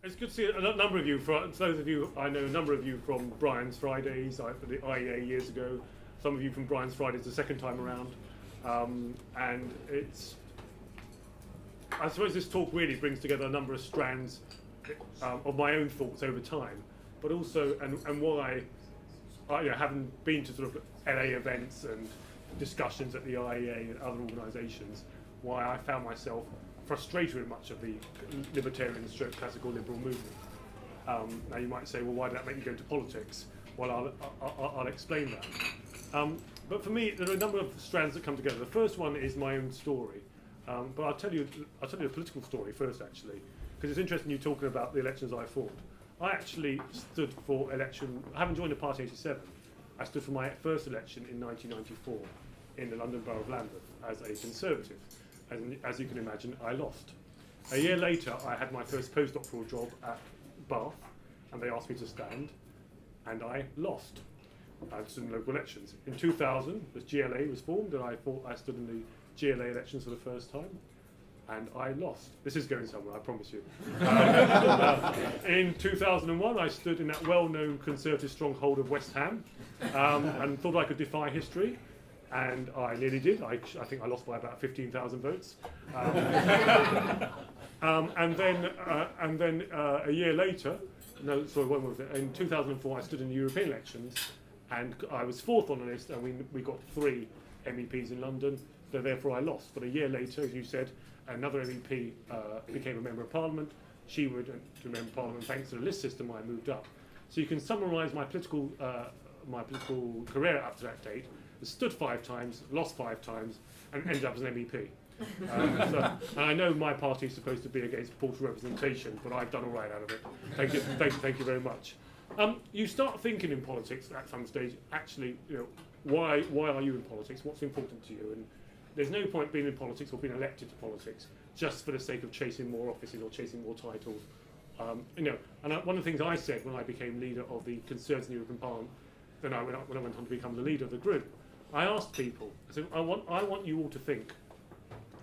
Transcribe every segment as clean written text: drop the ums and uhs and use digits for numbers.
It's good to see a number of you. Those of you, I know a number of you from Brian's Fridays, the IEA years ago. Some of you from Brian's Fridays the second time around. And I suppose this talk really brings together a number of strands of my own thoughts over time, but also, and why, having been to sort of LA events and discussions at the IEA and other organisations, why I found myself frustrated with much of the libertarian stroke classical liberal movement. Now you might say, well, why did that make you go into politics? Well, I'll explain that. But for me, there are a number of strands that come together. The first one is my own story. But I'll tell you a political story first, actually, because it's interesting you talking about the elections I fought. I actually stood for election, I haven't joined the party in 87. I stood for my first election in 1994 in the London Borough of Lambeth as a Conservative. And as you can imagine, I lost. A year later, I had my first postdoctoral job at Bath, and they asked me to stand, and I lost. I stood in local elections. In 2000, the GLA was formed, and I stood in the GLA elections for the first time, and I lost. This is going somewhere, I promise you. In 2001, I stood in that well-known Conservative stronghold of West Ham, and thought I could defy history. And I nearly did. I think I lost by about 15,000 votes. And then a year later, when was it? In 2004, I stood in the European elections, and I was fourth on the list, and we got 3 MEPs in London. So therefore, I lost. But a year later, as you said, another MEP became a member of Parliament. She went to member of Parliament. Thanks to the list system, I moved up. So you can summarise my political career up to that date. Stood 5 times, lost 5 times, and ended up as an MEP. And I know my party is supposed to be against proportional representation, but I've done all right out of it. Thank you very much. You start thinking in politics at some stage. Actually, why are you in politics? What's important to you? And there's no point being in politics or being elected to politics just for the sake of chasing more offices or chasing more titles. And one of the things I said when I became leader of the Conservative European Parliament, when I went on to become the leader of the group, I asked people, I said, I want you all to think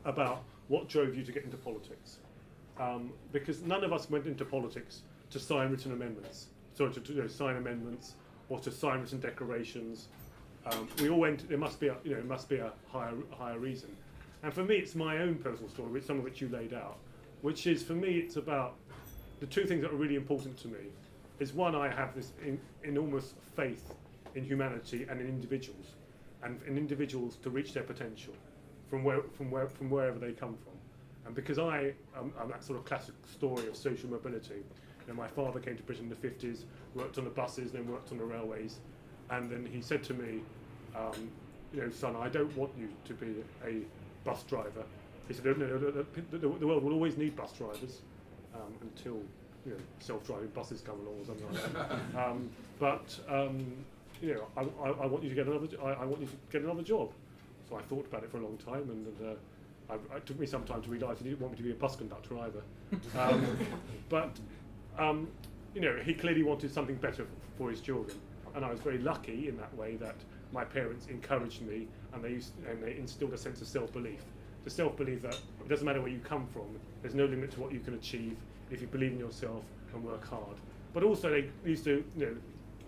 about what drove you to get into politics. Because none of us went into politics to sign written amendments, sign amendments or to sign written declarations. We all went, there must be a higher reason. And for me, it's my own personal story, some of which you laid out, which is, for me, it's about the 2 things that are really important to me. Is one, I have this enormous faith in humanity and in individuals, and in individuals to reach their potential from wherever they come from. And because I'm that sort of classic story of social mobility. My father came to Britain in the 50s, worked on the buses, then worked on the railways, and then he said to me, son, I don't want you to be a bus driver. He said, no, the world will always need bus drivers until self-driving buses come along or something like that. I want you to get another job. So I thought about it for a long time, and it took me some time to realise he didn't want me to be a bus conductor either. He clearly wanted something better for his children, and I was very lucky in that way that my parents encouraged me, and they instilled a sense of self-belief. The self-belief that it doesn't matter where you come from, there's no limit to what you can achieve if you believe in yourself and work hard. But also they used to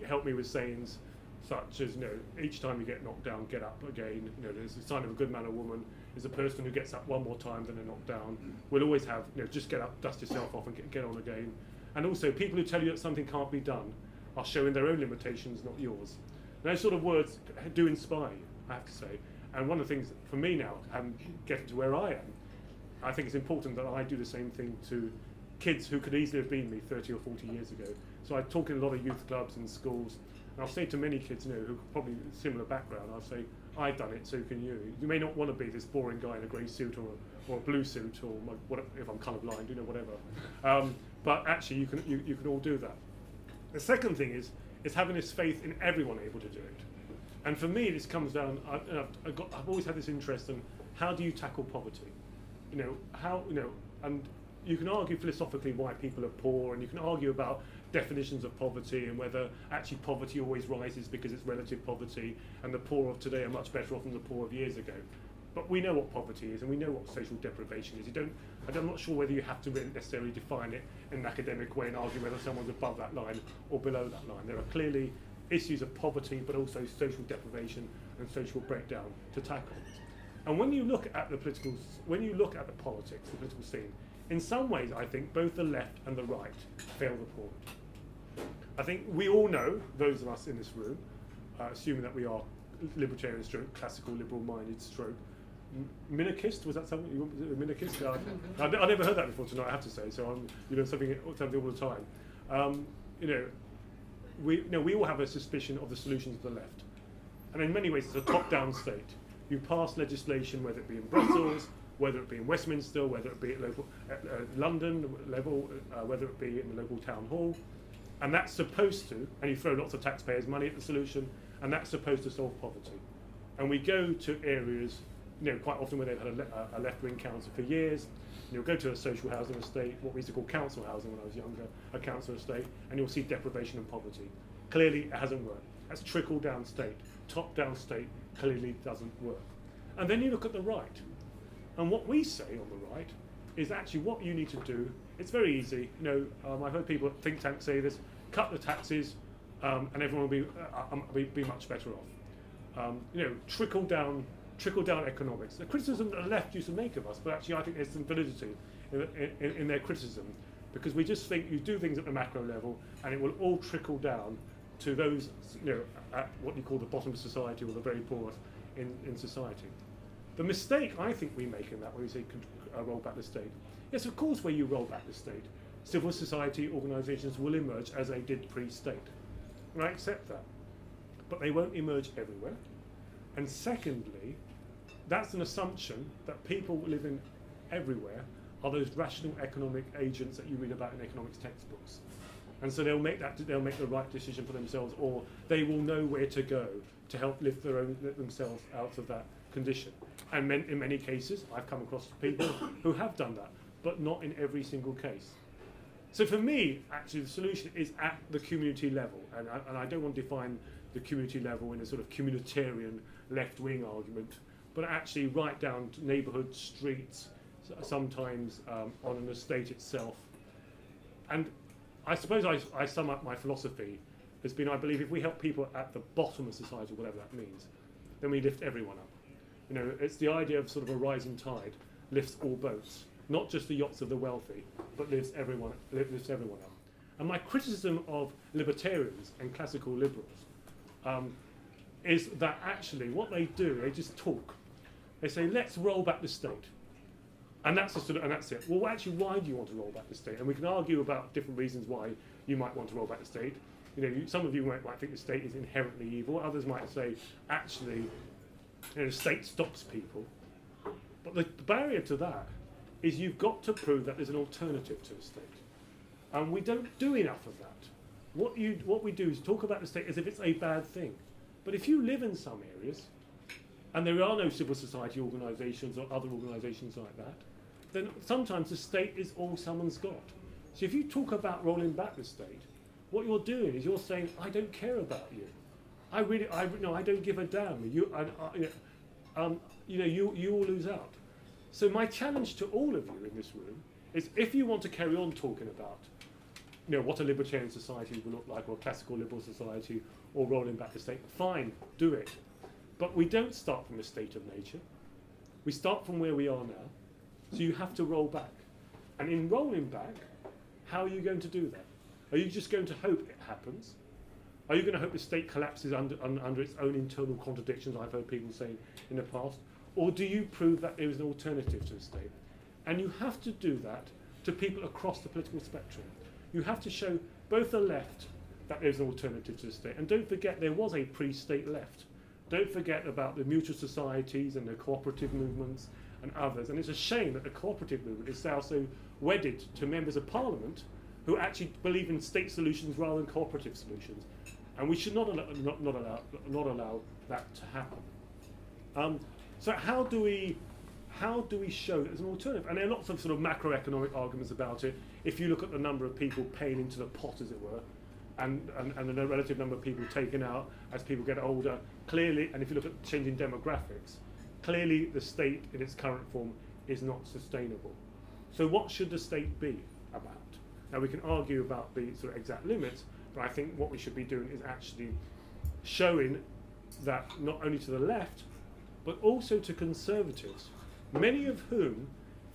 help me with sayings such as, each time you get knocked down, get up again. There's a sign of a good man or woman is a person who gets up one more time than they're knocked down. We'll always have, just get up, dust yourself off and get on again. And also, people who tell you that something can't be done are showing their own limitations, not yours. Those sort of words do inspire you, I have to say. And one of the things for me now, getting to where I am, I think it's important that I do the same thing to kids who could easily have been me 30 or 40 years ago. So I talk in a lot of youth clubs and schools, and I'll say to many kids who probably similar background, I'll say, I've done it, so can you. You may not want to be this boring guy in a grey suit or a blue suit, or if I'm colourblind, whatever. But actually, you can all do that. The second thing is having this faith in everyone able to do it. And for me, this comes down. I've always had this interest in how do you tackle poverty. And you can argue philosophically why people are poor, and you can argue about definitions of poverty and whether actually poverty always rises because it's relative poverty, and the poor of today are much better off than the poor of years ago. But we know what poverty is, and we know what social deprivation is. I'm not sure whether you have to necessarily define it in an academic way and argue whether someone's above that line or below that line. There are clearly issues of poverty, but also social deprivation and social breakdown to tackle. And when you look at the politics, the political scene, in some ways, I think both the left and the right fail the point. I think we all know, those of us in this room, assuming that we are libertarian stroke, classical liberal-minded stroke, minarchist, was that something? You want a minarchist? I never heard that before tonight, I have to say, so I'm something all the time. We all have a suspicion of the solutions of the left. And in many ways, it's a top-down state. You pass legislation, whether it be in Brussels, whether it be in Westminster, whether it be at London level, whether it be in the local town hall, and that's supposed to, and you throw lots of taxpayers' money at the solution, and that's supposed to solve poverty. And we go to areas, quite often where they've had a left-wing council for years. You'll go to a social housing estate, what we used to call council housing when I was younger, a council estate, and you'll see deprivation and poverty. Clearly, it hasn't worked. That's trickle-down state. Top-down state clearly doesn't work. And then you look at the right. And what we say on the right is actually what you need to do. It's very easy. I've heard people at think tanks say this: cut the taxes, and everyone will be much better off. Trickle down economics. The criticism that the left used to make of us, but actually I think there's some validity in their criticism, because we just think you do things at the macro level, and it will all trickle down to those, at what you call the bottom of society or the very poor in society. The mistake I think we make in that, when we say roll back the state, yes, of course, where you roll back the state, civil society organisations will emerge as they did pre-state. And I accept that. But they won't emerge everywhere. And secondly, that's an assumption that people living everywhere are those rational economic agents that you read about in economics textbooks. And so they'll make the right decision for themselves, or they will know where to go to help lift themselves out of that condition. And in many cases, I've come across people who have done that, but not in every single case. So for me, actually, the solution is at the community level, and I don't want to define the community level in a sort of communitarian left-wing argument, but actually right down to neighbourhood, streets, sometimes on an estate itself. And I suppose I sum up my philosophy has been, I believe if we help people at the bottom of society, whatever that means, then we lift everyone up. It's the idea of sort of a rising tide lifts all boats, not just the yachts of the wealthy, but lifts everyone up. And my criticism of libertarians and classical liberals is that actually what they do, they just talk. They say, let's roll back the state. And that's it. Well, actually, why do you want to roll back the state? And we can argue about different reasons why you might want to roll back the state. Some of you might think the state is inherently evil. Others might say, actually, the state stops people. But the barrier to that is you've got to prove that there's an alternative to the state. And we don't do enough of that. What we do is talk about the state as if it's a bad thing. But if you live in some areas, and there are no civil society organisations or other organisations like that, then sometimes the state is all someone's got. So if you talk about rolling back the state, what you're doing is you're saying, I don't care about you. I don't give a damn. You will lose out. So my challenge to all of you in this room is, if you want to carry on talking about, what a libertarian society will look like, or a classical liberal society, or rolling back the state, fine, do it. But we don't start from a state of nature. We start from where we are now. So you have to roll back. And in rolling back, how are you going to do that? Are you just going to hope it happens? Are you going to hope the state collapses under its own internal contradictions, I've heard people say in the past? Or do you prove that there is an alternative to the state? And you have to do that to people across the political spectrum. You have to show both the left that there's an alternative to the state. And don't forget, there was a pre-state left. Don't forget about the mutual societies and the cooperative movements and others. And it's a shame that the cooperative movement is now so wedded to members of parliament who actually believe in state solutions rather than cooperative solutions. And we should not allow that to happen. So how do we show that there's an alternative? And there are lots of sort of macroeconomic arguments about it. If you look at the number of people paying into the pot, as it were, and the relative number of people taken out as people get older, clearly, and if you look at changing demographics, clearly the state in its current form is not sustainable. So what should the state be about? Now we can argue about the sort of exact limits, but I think what we should be doing is actually showing that not only to the left, but also to conservatives, many of whom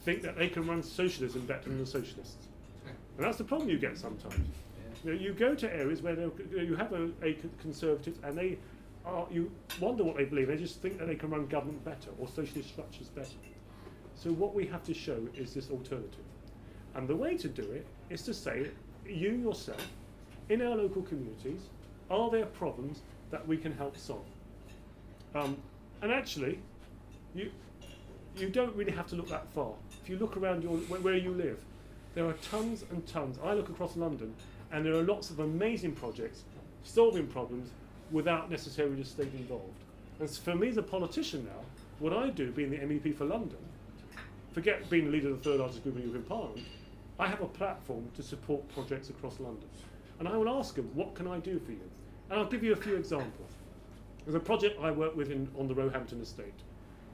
think that they can run socialism better than the socialists. And that's the problem you get sometimes. You go to areas where you have a conservatives and you wonder what they believe. They just think that they can run government better or socialist structures better. So what we have to show is this alternative. And the way to do it is to say, you yourself, in our local communities, are there problems that we can help solve? And actually, you don't really have to look that far. If you look around where you live, there are tons and tons. I look across London, and there are lots of amazing projects solving problems without necessarily the state involved. And for me as a politician now, what I do, being the MEP for London, forget being the leader of the third largest group in the European Parliament, I have a platform to support projects across London. And I will ask them, what can I do for you? And I'll give you a few examples. There's a project I work with on the Roehampton estate.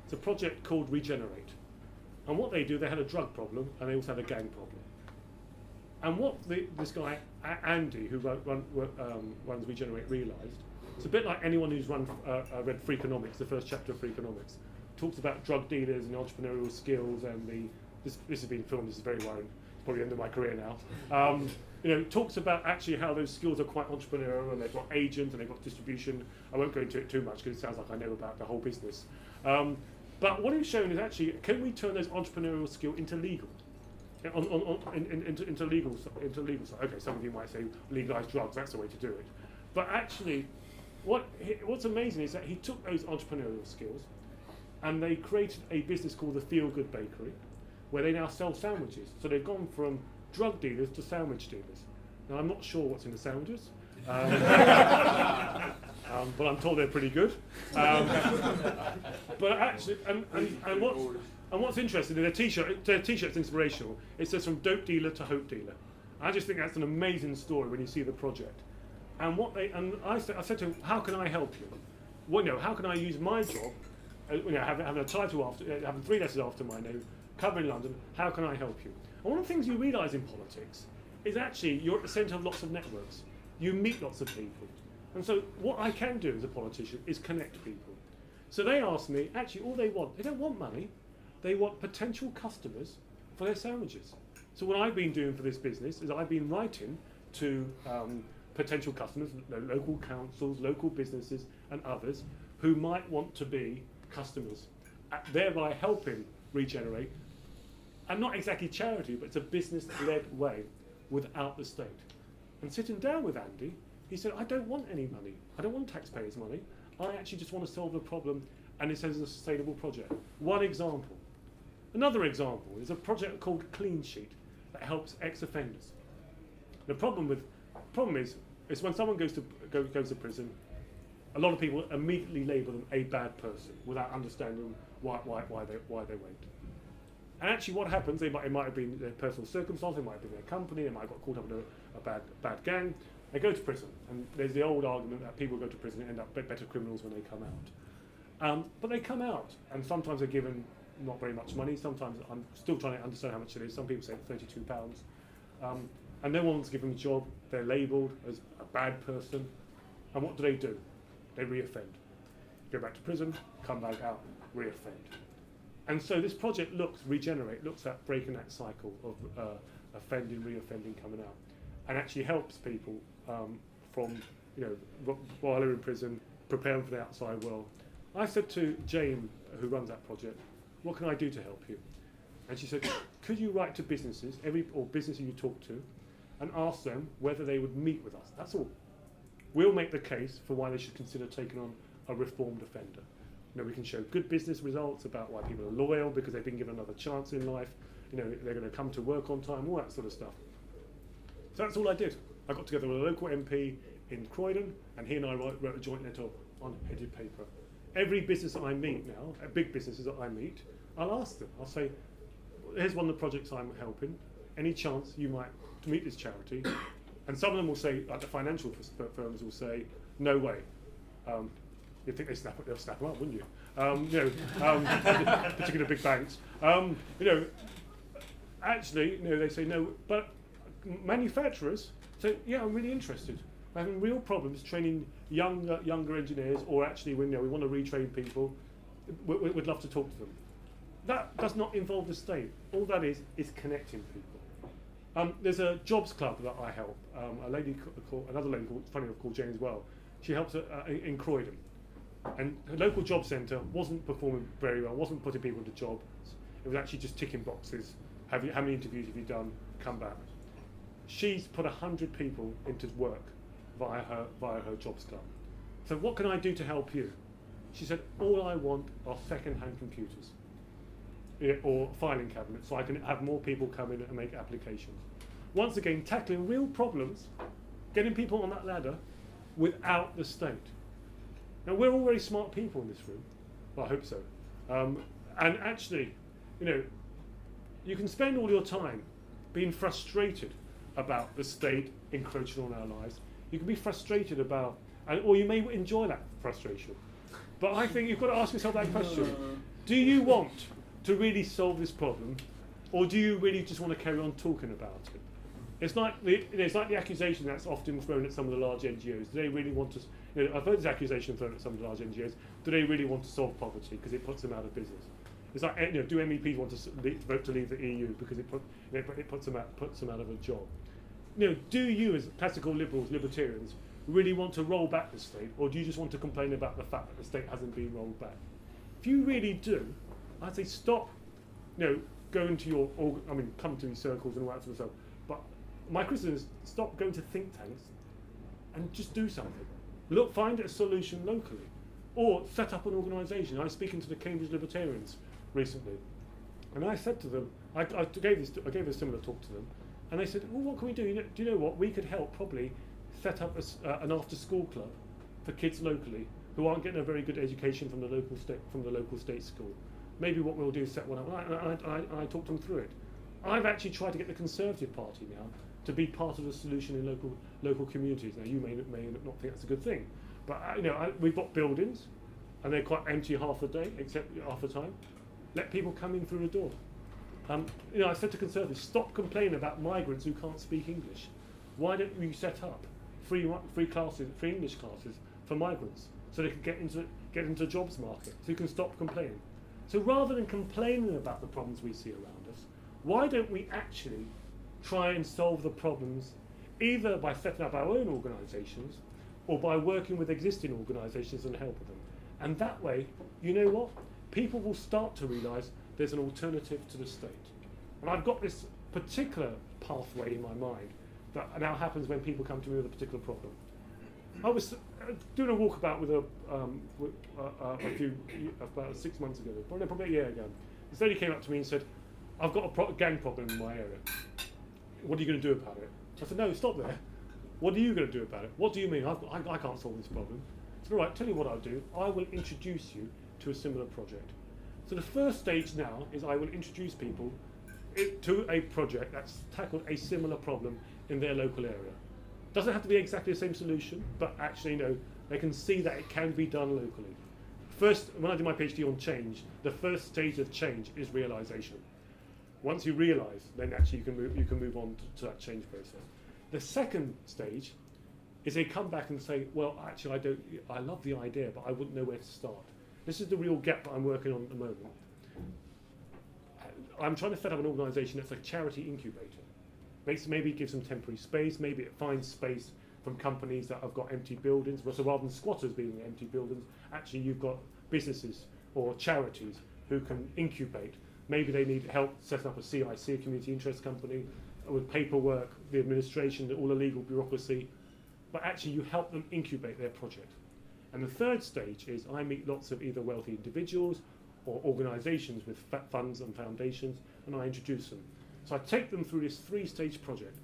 It's a project called Regenerate. And what they do, they had a drug problem and they also had a gang problem. And what this guy, Andy, who runs Regenerate, realised, it's a bit like anyone who's read Freakonomics, the first chapter of Freakonomics, talks about drug dealers and entrepreneurial skills, and this has been filmed, this is very worrying, it's probably the end of my career now. Talks about actually how those skills are quite entrepreneurial, and they've got agents and they've got distribution. I won't go into it too much because it sounds like I know about the whole business. But what he's shown is actually, can we turn those entrepreneurial skills into legal? Into legal stuff. Okay, some of you might say legalise drugs, that's the way to do it. But actually, what's amazing is that he took those entrepreneurial skills and they created a business called the Feel Good Bakery, where they now sell sandwiches. So they've gone from drug dealers to sandwich dealers. Now I'm not sure what's in the sandwiches, but I'm told they're pretty good. But actually, and what's interesting, their t-shirt's inspirational. It says from dope dealer to hope dealer. I just think that's an amazing story when you see the project. And I said to him, how can I help you? Well, how can I use my job, having a title having 3 letters after my name, covering London, how can I help you? And one of the things you realise in politics is actually you're at the centre of lots of networks. You meet lots of people. And so what I can do as a politician is connect people. So they asked me, actually all they don't want money, they want potential customers for their sandwiches. So what I've been doing for this business is I've been writing to potential customers, local councils, local businesses and others who might want to be customers, thereby helping Regenerate. And not exactly charity, but it's a business-led way without the state. And sitting down with Andy, he said, I don't want any money. I don't want taxpayers' money. I actually just want to solve the problem, and it says it's a sustainable project. One example. Another example is a project called Clean Sheet that helps ex-offenders. The problem is when someone goes to prison, a lot of people immediately label them a bad person without understanding why they went. And actually what happens, it might have been their personal circumstance, it might have been their company, they might have got caught up in a bad gang, they go to prison. And there's the old argument that people go to prison and end up better criminals when they come out. But they come out, and sometimes they're given not very much money, sometimes I'm still trying to understand how much it is, some people say £32. And no one's given them a job, they're labelled as a bad person, and what do? They re-offend. Go back to prison, come back out, re-offend. And so this project Regenerate looks at breaking that cycle of offending, re-offending, coming out, and actually helps people from, while they're in prison, preparing for the outside world. I said to Jane, who runs that project, what can I do to help you? And she said, could you write to businesses, or businesses you talk to, and ask them whether they would meet with us? That's all. We'll make the case for why they should consider taking on a reformed offender. We can show good business results about why people are loyal because they've been given another chance in life. They're going to come to work on time, all that sort of stuff. So that's all I did. I got together with a local MP in Croydon, and he and I wrote a joint letter on headed paper. Every business that I meet now, big businesses that I meet, I'll ask them. I'll say, here's one of the projects I'm helping. Any chance you might to meet this charity? And some of them will say, like the financial firms will say, no way. You'd think they'll snap them up, wouldn't you? Particular big banks. Actually, they say no, but manufacturers say, yeah, I'm really interested. We're having real problems training younger engineers, or actually, we want to retrain people. We'd love to talk to them. That does not involve the state. All that is connecting people. There's a jobs club that I help. Another lady called Jane as well. She helps in Croydon. And her local job centre wasn't performing very well, wasn't putting people into jobs. It was actually just ticking boxes. How many interviews have you done? Come back. She's put 100 people into work via her jobs club. So what can I do to help you? She said, all I want are second-hand computers or filing cabinets, so I can have more people come in and make applications. Once again, tackling real problems, getting people on that ladder without the state. Now, we're all very smart people in this room. Well, I hope so. And actually, you can spend all your time being frustrated about the state encroaching on our lives. You can be frustrated about, or you may enjoy that frustration. But I think you've got to ask yourself that question. Do you want to really solve this problem, or do you really just want to carry on talking about it? It's like the accusation that's often thrown at some of the large NGOs. Do they really want to? I've heard this accusation thrown at some of the large NGOs. Do they really want to solve poverty because it puts them out of business? It's like, do MEPs want to vote to leave the EU because it puts them out of a job? Do you, as classical liberals, libertarians, really want to roll back the state, or do you just want to complain about the fact that the state hasn't been rolled back? If you really do, I'd say stop. Going to come to these circles and all that sort of stuff. But my criticism is stop going to think tanks and just do something. Find a solution locally, or set up an organisation. I was speaking to the Cambridge Libertarians recently, and I said to them, I gave a similar talk to them, and they said, well, what can we do? Do you know what? We could help probably set up an after-school club for kids locally who aren't getting a very good education from the local state school. Maybe what we'll do is set one up. And I talked them through it. I've actually tried to get the Conservative Party now to be part of the solution in local communities. Now, you may not think that's a good thing, but we've got buildings, and they're quite empty half the day, except half the time. Let people come in through the door. I said to Conservatives, stop complaining about migrants who can't speak English. Why don't we set up free English classes for migrants, so they can get into the jobs market, so you can stop complaining. So rather than complaining about the problems we see around us, why don't we actually try and solve the problems either by setting up our own organisations or by working with existing organisations and helping them? And that way, you know what? People will start to realise there's an alternative to the state. And I've got this particular pathway in my mind that now happens when people come to me with a particular problem. I was doing a walkabout with about 6 months ago, probably a year ago. This lady came up to me and said, I've got a gang problem in my area. What are you going to do about it? I said, no, stop there. What are you going to do about it? What do you mean? I can't solve this problem. I said, all right, tell you what I'll do. I will introduce you to a similar project. So the first stage now is I will introduce people to a project that's tackled a similar problem in their local area. Doesn't have to be exactly the same solution, but actually, they can see that it can be done locally. First, when I did my PhD on change, the first stage of change is realisation. Once you realise, then actually you can move on to that change process. The second stage is they come back and say, well, actually, I love the idea, but I wouldn't know where to start. This is the real gap that I'm working on at the moment. I'm trying to set up an organisation that's a charity incubator. Maybe it gives them temporary space, maybe it finds space from companies that have got empty buildings. So rather than squatters being in empty buildings, actually you've got businesses or charities who can incubate. Maybe they need help setting up a CIC, a community interest company, with paperwork, the administration, all the legal bureaucracy. But actually you help them incubate their project. And the third stage is I meet lots of either wealthy individuals or organisations with funds and foundations, and I introduce them. So I take them through this three-stage project.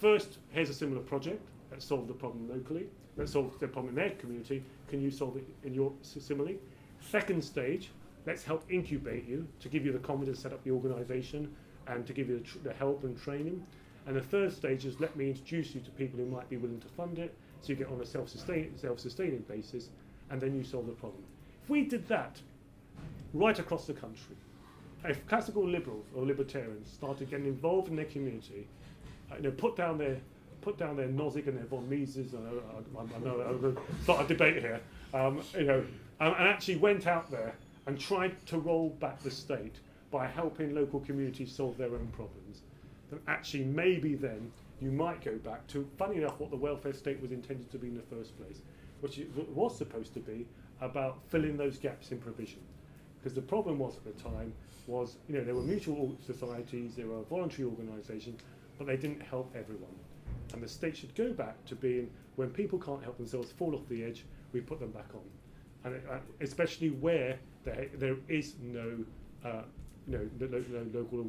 First, here's a similar project. Let's solve the problem locally. Let's solve the problem in their community. Can you solve it in your similarly? Second stage, let's help incubate you to give you the confidence to set up the organisation and to give you the help and training. And the third stage is let me introduce you to people who might be willing to fund it, so you get on a self-sustaining basis, and then you solve the problem. If we did that, right across the country. If classical liberals or libertarians started getting involved in their community, put down their Nozick and their von Mises, I know I'm going to start a debate here, and actually went out there and tried to roll back the state by helping local communities solve their own problems, then actually maybe then you might go back to, funny enough, what the welfare state was intended to be in the first place, which it was supposed to be about filling those gaps in provision. Because the problem was at the time was, there were mutual societies, there were voluntary organisations, but they didn't help everyone. And the state should go back to being, when people can't help themselves, fall off the edge, we put them back on. And especially where there is no local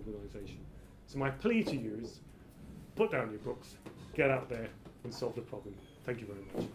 organisation. So my plea to you is, put down your books, get out there and solve the problem. Thank you very much.